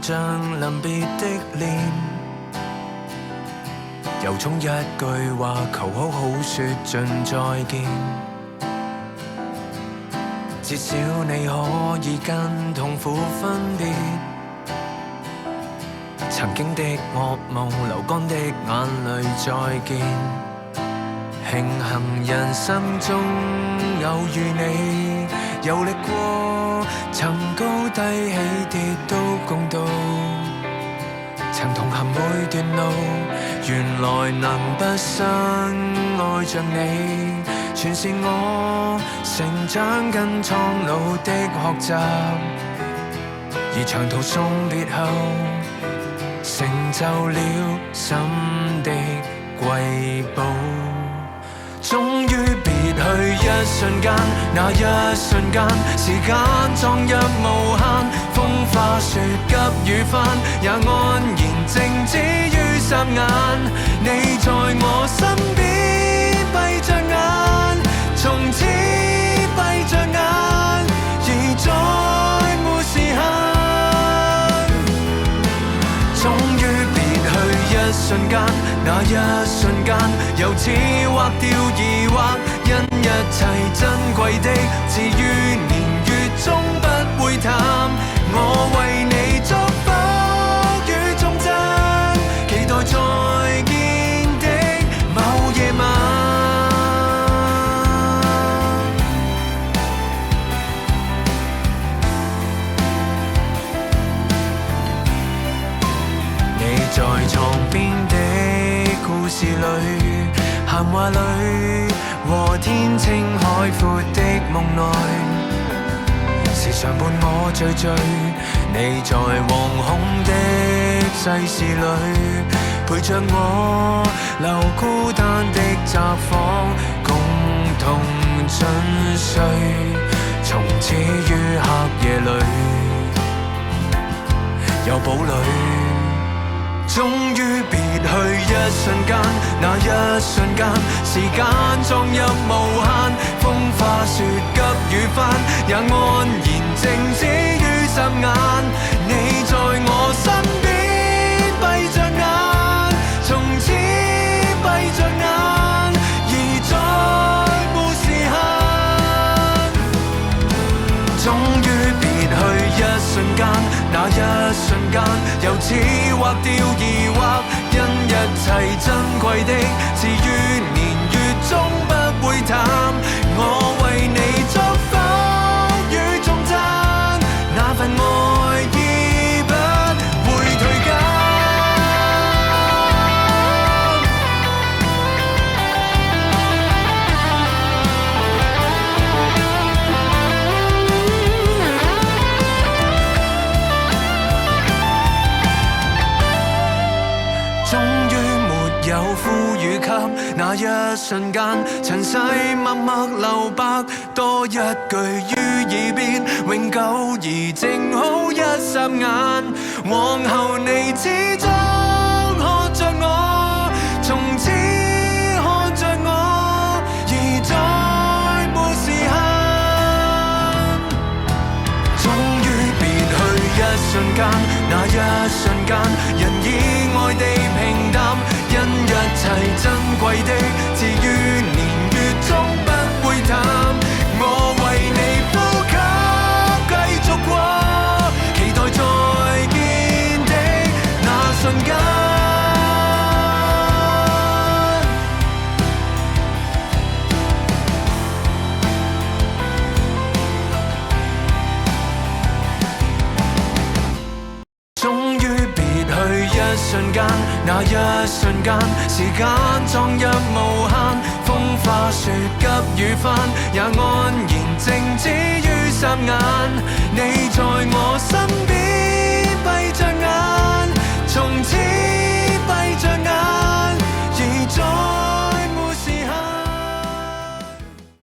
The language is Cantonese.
像臨別的臉，由衷一句話求好好說盡再見，至少你可以跟痛苦分別。曾經的噩夢，流乾的眼淚再見，慶幸人生中有遇你，遊歷過曾高低起跌都共度，曾同行每段路，原來能畢生愛着你，全是我成長跟蒼老的學習，而長途送別後成就了心的瑰寶。終於別去一瞬間，那一瞬間時間撞入無限，風花雪急雨翻，也安然靜止於霎眼。你在我身邊閉着眼，從此閉着眼，而再沒時限。終於別去一瞬間，那一瞬間由此劃掉疑惑，因一切珍貴的至於年月終不會淡。我為你祝福與忠貞，期待再見的某夜晚。你在床邊的故事裏，閒話裏和天清海闊的夢內，時常伴我醉醉。你在惶恐的世事裏，陪着我留孤單的窄房，共同進睡。從此於黑夜裏有堡壘。終於別去一瞬間，那一瞬間時間撞入無限，風花雪急雨翻，也安然靜止於霎眼。你在我身邊閉着眼，從此閉着眼，而再沒時限。終於別去一瞬間，那一瞬間由此劃掉疑惑，因一切珍貴的至於年月終不會淡。我為你祝福與忠貞，那份愛已不會退減。終於沒有呼與給，那一瞬間塵世默默留白，多一句於耳邊，永久而靜好一霎眼。往後你始終看着我，從此看着我，而再沒時限。終於別去一瞬間，那一瞬間人意外地平淡，因一切珍貴的至於年月終不會淡。我為你呼吸繼續過，期待再見的那瞬間。終於別去一瞬間，那一瞬間時間撞入無限，風花雪急雨翻，也安然靜止於霎眼。你在我身邊閉着眼，從此